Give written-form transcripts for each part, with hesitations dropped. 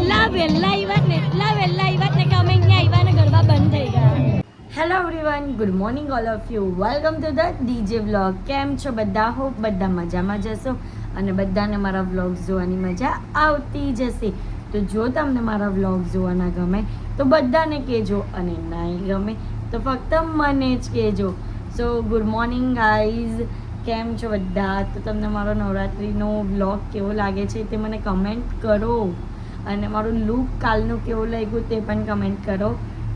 એટલા વહેલા આવ્યા ને કે અમે અહીંયા આવ્યા ને ગરબા બંધ થઈ ગયા. Hello everyone, good morning all of you. Welcome to the DJ vlog. કેમ છો બધા? હોપ બધા મજામાં જશો અને બધાને મારા વ્લોગ્સ જોવાની મજા આવતી જશે. તો જો તમને મારા વ્લોગ્સ જોવાના ગમે તો બધાને કહેજો, અને નહીં ગમે તો ફક્ત મને જ કહેજો. સો ગુડ મોર્નિંગ ગાઈઝ, કેમ છો બધા? તો તમને મારો નવરાત્રિનો વ્લોગ કેવો લાગે છે તે મને કમેન્ટ કરો, અને મારું લુક કાલનું કેવું લાગ્યું તે પણ કમેન્ટ કરો.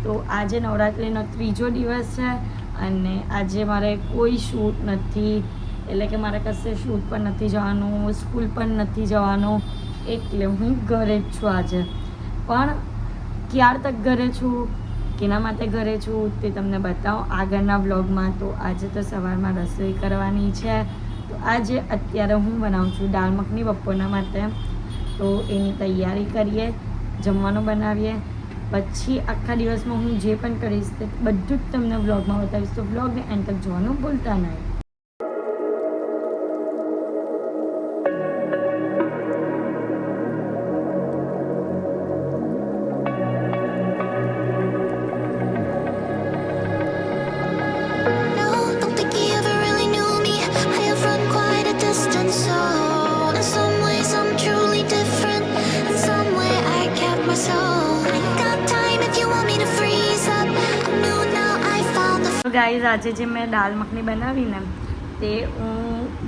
તો આજે નવરાત્રિનો ત્રીજો દિવસ છે અને આજે મારે કોઈ શૂટ નથી, એટલે કે મારે કશે શૂટ પણ નથી જવાનું, સ્કૂલ પણ નથી જવાનું, એટલે હું ઘરે જ છું આજે. પણ ક્યાર તક ઘરે છું, કેના માટે ઘરે છું તે તમને બતાવો આગળના વ્લોગમાં. તો આજે તો સવારમાં રસોઈ કરવાની છે. તો આજે અત્યારે હું બનાવું છું દાળ મખની બપોરના માટે. તો એની તૈયારી કરીએ, જમવાનું બનાવીએ, પછી આખા દિવસમાં હું જે પણ કરીશ તે બધું જ તમને વ્લોગમાં બતાવીશ. તો વ્લોગને એન્ડ તક જોવાનું ભૂલતા નહીં. ગાઈઝ, આજે જે મેં દાળ મખની બનાવી ને તે હું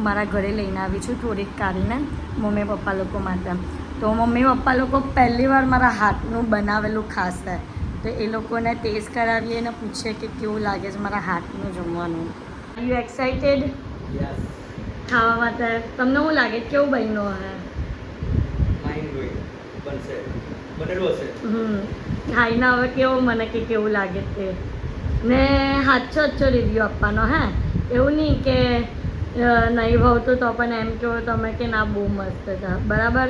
મારા ઘરે લઈને આવી છું થોડીક કાઢીને મમ્મી પપ્પા લોકો માટે. તો મમ્મી પપ્પા લોકો પહેલી વાર મારા હાથનું બનાવેલું ખાશે, તો એ લોકોને ટેસ્ટ કરાવીએ ને પૂછે કે કેવું લાગે છે મારા હાથનું જમવાનું. યુ એક્સાઇટેડ ખાવા માટે? તમને શું લાગે કેવું બન્યું હશે? ખાઈને હવે કેવું મને કે કેવું લાગે તે ને સાચો રિવ્યૂ આપવાનો. હે, એવું નહીં કે નહીં ભાવતું તો પણ એમ કહો તમે કે ના બહુ મસ્ત છે, બરાબર?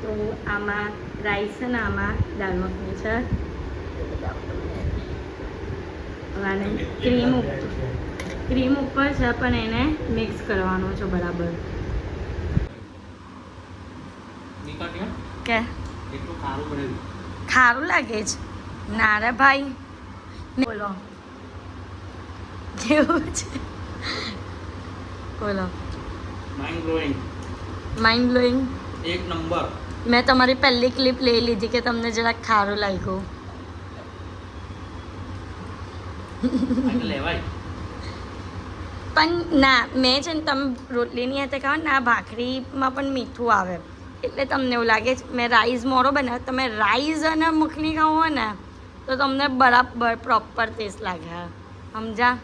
તો આમાં રાઈસ છે ને આમાં દાળ મખની છે, અને ક્રીમ ઉપર છે પણ એને મિક્સ કરવાનું છે બરાબર. કે ખારું લાગે છે? ના રે ભાઈ, બોલો કેવું છે? બોલો. માઇન્ડ બ્લોઈંગ એક નંબર. મેં તમારી પહેલી ક્લિપ લઈ લીધી કે તમને જરાક ખારું લાગ્યું. પણ ના, મેં છે ને તમે રોટલીની હાથે ખાઓ ને આ ભાખરીમાં પણ મીઠું આવે એટલે તમને એવું લાગે છે. મેં રાઈસ મોરો બનાવ્યો, તમે રાઈસ અને મખની ખાઓ ને તો તમને બરાબર પ્રોપર ટેસ્ટ લાગે. સમજા?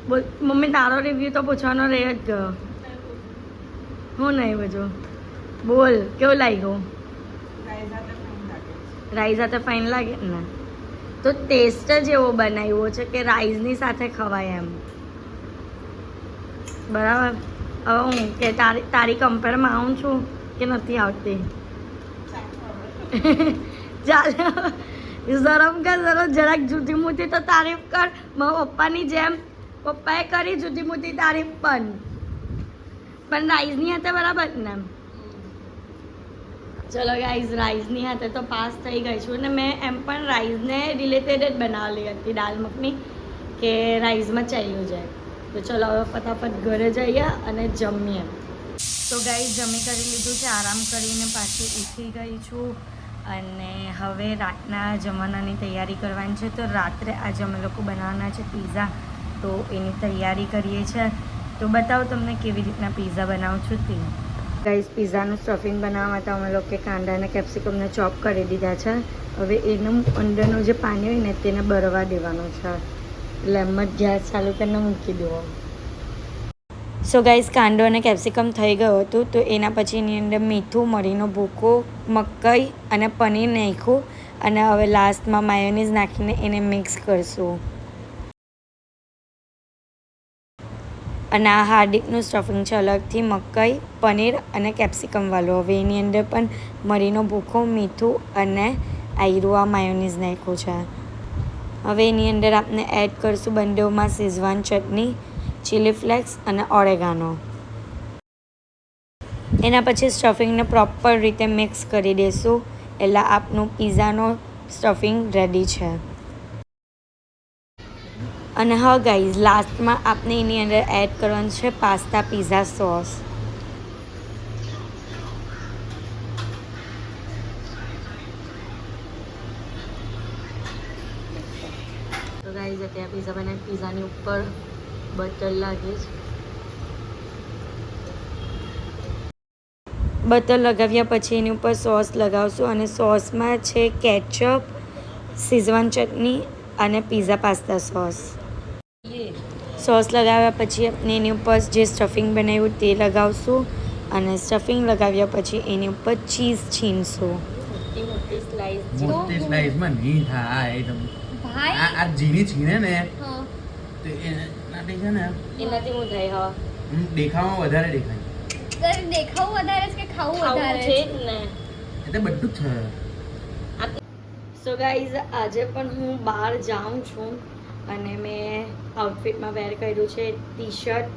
બોલ મમ્મી, તારો રિવ્યૂ તો પૂછવાનો રહી જ ગયો. હું નહીં બધું બોલ, કેવું લાગ્યું? રાઈસ સાથે ફાઇન લાગે ને? તો ટેસ્ટ જ એવો બનાવ્યો છે કે રાઈસની સાથે ખવાય એમ, બરાબર? હવે હું કે તારી કમ્પેરમાં આવું છું કે નથી આવતી? ચાલો શરમ કર, જરાક જુદી મૂતી તો તારીફ કર. મારા પપ્પાની જેમ પપ્પાએ કરી જુદી મૂતી તારીફ પણ રાઈસની હાથે બરાબર ને? ચલો ગાઈઝ, રાઈસની હાથે તો પાસ થઈ ગઈ છું ને. મેં એમ પણ રાઈસને રિલેટેડ જ બનાવેલી હતી દાળ મખની કે રાઈસમાં ચાલ્યું જાય. તો ચલો હવે ફટાફટ ઘરે જઈએ અને જમીએ. તો ગાઈઝ, જમી કરી લીધું છે, આરામ કરીને પાછી ઉઠી ગઈ છું અને હવે રાતના જમવાનાની તૈયારી કરવાની છે. તો રાત્રે આજે અમે લોકો બનાવવાના છે પીઝા, તો એની તૈયારી કરીએ છીએ. તો બતાવો તમને કેવી રીતના પીઝા બનાવું છું તે. ગાઈઝ, પીઝાનું સ્ટફિંગ બનાવવા માટે અમે લોકો કાંદા અને કેપ્સિકમને ચોપ કરી દીધા છે. હવે એનું અંદરનું જે પાણી હોય ને તેને બળવા દેવાનું છે, એટલે એમ જ ગેસ ચાલુ કરીને મૂકી દેવો. સો ગાઈઝ, કાંદો અને કેપ્સિકમ થઈ ગયું હતું, તો એના પછી એની અંદર મીઠું, મરીનો ભૂકો, મકાઈ અને પનીર નાખ્યું, અને હવે લાસ્ટમાં માયોનીઝ નાખીને એને મિક્સ કરશું. અને આ હાર્ડિકનું સ્ટફિંગ છે અલગથી, મકાઈ, પનીર અને કેપ્સિકમવાળું. હવે એની અંદર પણ મરીનો ભૂકો, મીઠું અને આયરું આ માયોનીઝ નાખ્યું છે. હવે એની અંદર આપણે એડ કરીશું બંનેમાં શેઝવાન ચટણી, ચીલી ફ્લેક્સ અને ઓરેગાનો. એના પછી સ્ટફિંગને પ્રોપર રીતે મિક્સ કરી દઈશું એટલે આપનું પિઝાનો સ્ટફિંગ રેડી છે. અને હા ગાઈઝ, લાસ્ટમાં આપણે એની અંદર એડ કરવાનું છે પાસ્તા પિઝા સોસ. તો ગાઈઝ અત્યારે પિઝા બનાવી, પિઝાની ઉપર બટર લાગે છે. બટર લગાવ્યા પછી એની ઉપર સોસ લગાવશું અને સોસમાં છે કેચઅપ, શીઝવાન ચટણી અને પિઝા પાસ્તા સોસ. સોસ લગાવ્યા પછી આપણે એની ઉપર જે સ્ટફિંગ બનાવ્યું તે લગાવશું અને સ્ટફિંગ લગાવ્યા પછી એની ઉપર ચીઝ છીનશું. મોટી સ્લાઇસમાં નહીં થાય. આ ઝીણી છીણે ને તો એનાથી છે ને એનાથી હું થાય. હા, દેખાવામાં વધારે દેખાય. દેખાવું વધારે છે કે ખાવું વધારે છે જ ને, એટલે બધું જ છે. સો ગાઈઝ, આજે પણ હું બહાર જાઉં છું અને મેં આઉટફિટમાં વેર કર્યું છે ટી શર્ટ,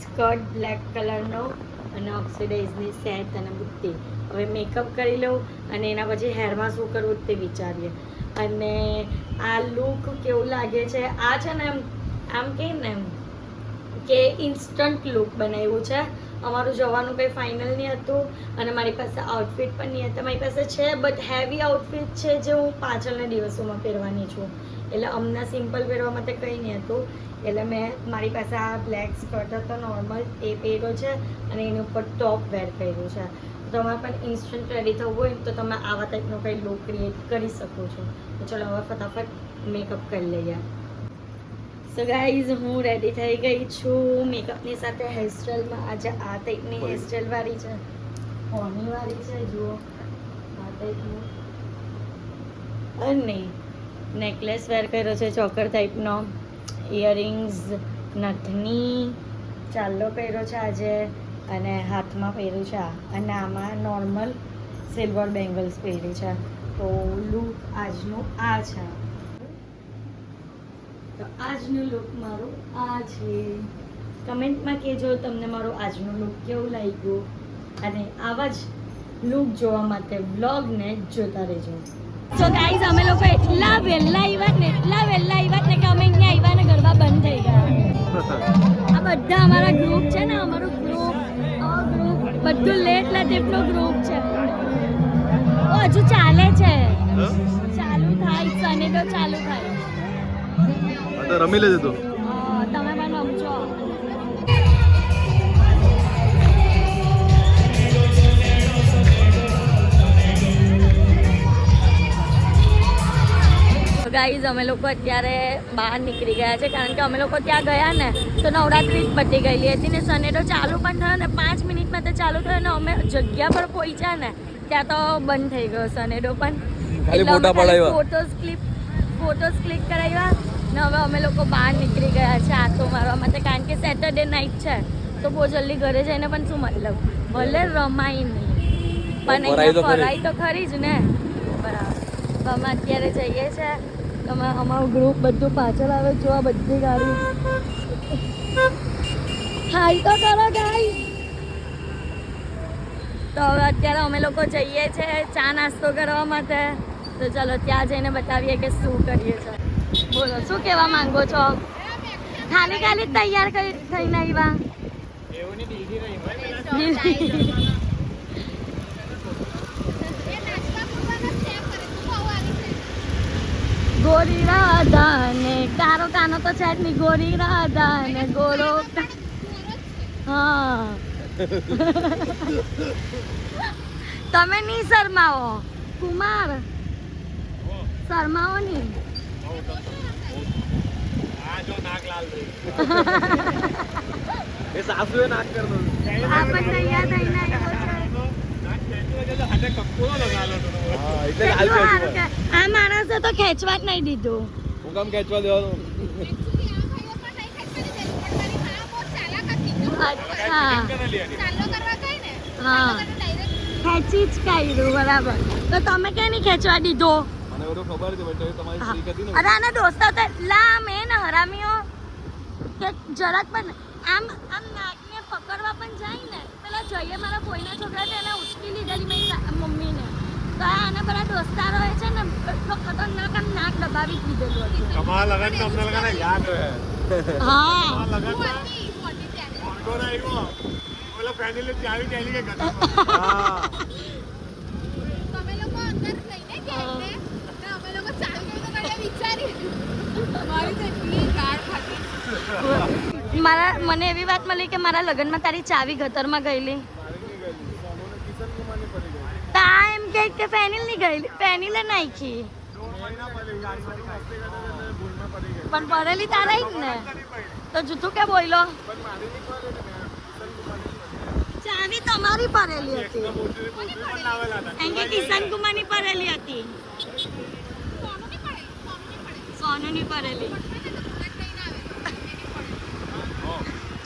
સ્કર્ટ બ્લેક કલરનો અને ઓક્સિડાઇઝની સેટ અને બુટ્ટી. હવે મેકઅપ કરી લઉં અને એના પછી હેરમાં શું કરવું તે વિચારીએ. અને આ લુક કેવું લાગે છે, આ છે ને આમ કે ને કે ઇન્સ્ટન્ટ લુક બનાવ્યું છે. અમારું જવાનું કંઈ ફાઇનલ નહીં હતું અને મારી પાસે આઉટફિટ પણ નહીં હતા. મારી પાસે છે બટ હેવી આઉટફિટ છે જે હું પાછળના દિવસોમાં પહેરવાની છું, એટલે હમણાં સિમ્પલ પહેરવા માટે કંઈ નહીં હતું. એટલે મેં મારી પાસે આ બ્લેક સ્કર્ટ હતો નોર્મલ, એ પહેર્યો છે અને એની ઉપર ટોપ વેર કર્યું છે. તમારે પણ ઇન્સ્ટન્ટ રેડી થવું હોય તો તમે આવા ટાઈપનો કંઈ લુક ક્રિએટ કરી શકો છો. તો ચલો હવે ફટાફટ મેકઅપ કરી લઈએ. સો ગાઈઝ, હું રેડી થઈ ગઈ છું મેકઅપની સાથે. હેરસ્ટાઈલમાં આજે આ ટાઈપની હેરસ્ટાઈલ વાળી છે, પોની વાળી છે, જુઓ આ ટાઈપનું. અને નેકલેસ વેર કર્યો છે ચોકર ટાઈપનો, ઇયરિંગ્સ, નથની, ચાલ્લો પહેર્યો છે આજે અને હાથમાં પહેર્યું છે અને આમાં નોર્મલ સિલ્વર બેંગલ્સ પહેરી છે. તો લુક આજનું આ છે. તો આજનું લુક મારું આ છે. કમેન્ટમાં કહેજો તમને મારું આજનું લુક કેવું લાગ્યું અને આવા જ લુક જોવા માટે વ્લોગને જોતા રહેજો. સો ગાઈઝ, અમે લોકો એટલા વહેલા આવ્યા ને કે અમે અહીંયા આવ્યા ને ગરબા બંધ થઈ ગયા. આ બધા અમારા ગ્રુપ છે ને, અમારું ગ્રુપ બધું લેટ લતીફનો ગ્રુપ છે. ઓ હજુ ચાલે છે, ચાલુ થાય, સનેડો ચાલુ થાય. તો રમી લેજે તું. તમે પણ રમજો. ગાઈઝ, અમે લોકો અત્યારે બહાર નીકળી ગયા છે કારણ કે અમે લોકો ત્યાં ગયા ને તો નવરાત્રી જ પતી ગયેલી હતી ને સનેડો ચાલુ પણ થયો ને 5 મિનિટમાં તો ચાલુ થયો ને અમે જગ્યા પર પહોંચ્યા ને ત્યાં તો બંધ થઈ ગયો સનેડો પણ. ફોટોસ ક્લિક કરાવ્યા ને હવે અમે લોકો બહાર નીકળી ગયા છે આટો મારવા માટે કારણ કે સેટરડે નાઇટ છે તો બહુ જલ્દી ઘરે જઈને પણ શું મતલબ, ભલે રમાય નહીં પણ અહીંયા ફરાય તો ખરી જ ને. બરાબર, તો અમે અત્યારે જઈએ છીએ. તમે અમારું ગ્રુપ બધું પાછળ આવે, જો આ બધી ગાડી હાઈ તો કરો ગાઈસ. તો હવે અત્યારે અમે લોકો જઈએ છીએ ચા નાસ્તો કરવા માટે. તો ચાલો ત્યાં જઈને બતાવીએ કે શું કરીએ છીએ. બોલો, શું કહેવા માંગો છો? ખાલી ખાલી તૈયાર થઈને આવ્યા. ગોરી રાધા ને કારો કાનો તો છે જ નહીં. ગોરી રાધા ને ગોરો. હા, તમે નહીં શરમાવો કુમાર, શરમાવો નહીં. એ સાસુએ નાક કર દો. આ પણ તૈયાર થઈને આ માણસે તો ખેંચવા જ નહીં દીધું. હું કામ ખેંચવા દેવાનું? અચ્છા, હા, ખેંચી જ કાઢ્યું. બરાબર, તો તમે ક્યાં નહીં ખેંચવા દીધો? મને બધું ખબર છે બટ તમારી સ્ટ્રીક હતી ને. અરે આના દોસ્તો તો એટલા મેં ને હરામીઓ કે જરાક પણ આમ નાકને પકડવા પણ જાય ને પેલા જઈએ મારા કોઈના છોકરા છે એને ઉચકી લીધેલી મેં મમ્મીને તો આના બધા દોસ્તારો છે ને એટલો ખતરનાક આમ નાક દબાવી જ લીધેલું હતું તમારા લગન તો અમને લગન યાદ રહે હા લગન કોણ આવ્યો ઓલા ફેમિલી ચાવી ચાલી કે ગતા હા તમે લોકો અંદર લઈને ગયા ને અમે લોકો ચાવી તો કર્યા વિચારી મારી તો એટલી ગાળ ખાધી મને એવી વાત મળી કે મારા લગ્નમાં તારી ચાવી ગટરમાં ગયેલી તા એમ કે ફેનિલ ની ગયેલી ફેનિલે નાખી પણ પડેલી તારા જ ને તો જૂઠું કે બોલો ચાવી તમારી પડેલી હતી એમ કે કિશન કુમારની પડેલી હતી સોનુની પડેલી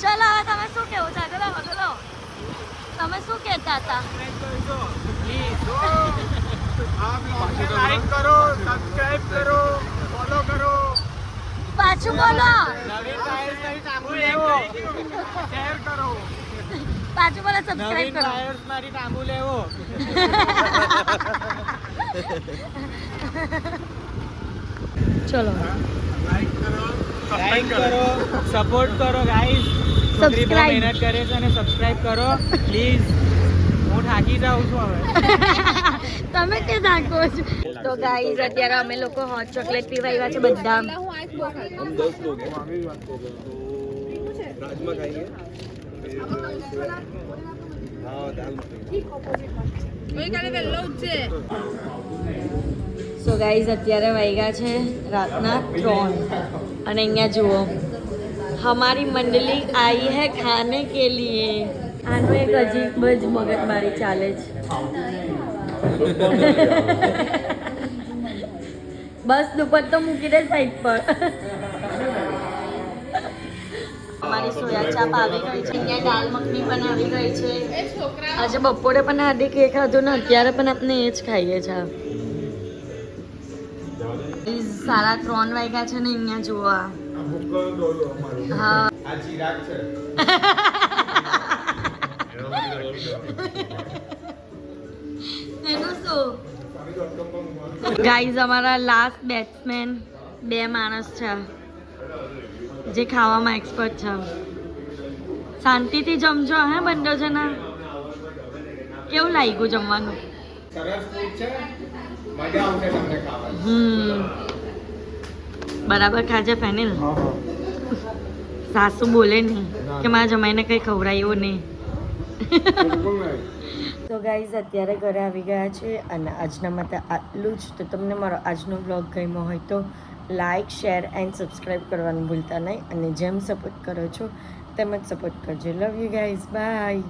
ચલો હવે તમે શું કેવું છે આગળ આગળ તમે શું કહેતા હતા લાઈક કરો સબસ્ક્રાઇબ કરો ફોલો કરો પાછું બોલો નવીન ટાયર્સ મારી ટાંબુ લેવો શેર કરો પાછું બોલો સબસ્ક્રાઇબ કરો ટાયર્સ મારી ટાંબુ લેવો ચલો લાઈક કરો સપોર્ટ કરો ગાઈસ છોકરી બહુ Subscribe. મહેનત કરે છે અને સબસ્ક્રાઇબ કરો પ્લીઝ હું થાકી જાઉં છું હવે તમે કે નાખો છો તો ગાઈઝ અત્યારે અમે લોકો હોટ ચોકલેટ પીવા આવ્યા છે બધા હું આઈસ બહુ ખાઈ हम 10 लोग हैं राजमा खाएंगे हाँ दाल ગઈકાલે વહેલો ઉઠશે સો ગાઈઝ અત્યારે વાગ્યા છે રાતના 3 અને અહીંયા જુઓ हमारी मंडली आई है खाने के लिए આનું એક અજીબ જ મગજમારી ચાલે છે બસ દુપટ્ટો મૂકી દે સાઈડ પર અમારી સોયા ચાપ આવી ગઈ છે અહીંયા દાલ મખની પણ આવી ગઈ છે એ છોકરા આજે બપોરે પણ હાર્દિક એ ખાધું ને અત્યારે પણ આપણે એ જ ખાઈએ છીએ 3:30 વાગ્યા છે ને અહીંયા જોવા હા આ ચિરાગ છે એનું શું ગાઈઝ અમારા લાસ્ટ બેટ્સમેન 2 માણસ છે જે ખાવામાં એક્સપર્ટ છે શાંતિથી જમજો હે બંને જણા કેવું લાગ્યું જમવાનું સરસ ફૂડ છે મજા આવશે તમને ખાવાની બરાબર ખાજે ફેનિલ સાસુ બોલે નહીં કે મારા જમાઈને કંઈ ખવડાવ્યું નહીં તો ગાઈઝ અત્યારે ઘરે આવી ગયા છે અને આજના માટે આટલું જ તો તમને મારો આજનો બ્લોગ ગમ્યો હોય તો લાઇક શેર એન્ડ સબસ્ક્રાઈબ કરવાનું ભૂલતા નહીં અને જેમ સપોર્ટ કરો છો તેમ જ સપોર્ટ કરજો લવ યુ ગાઈઝ બાય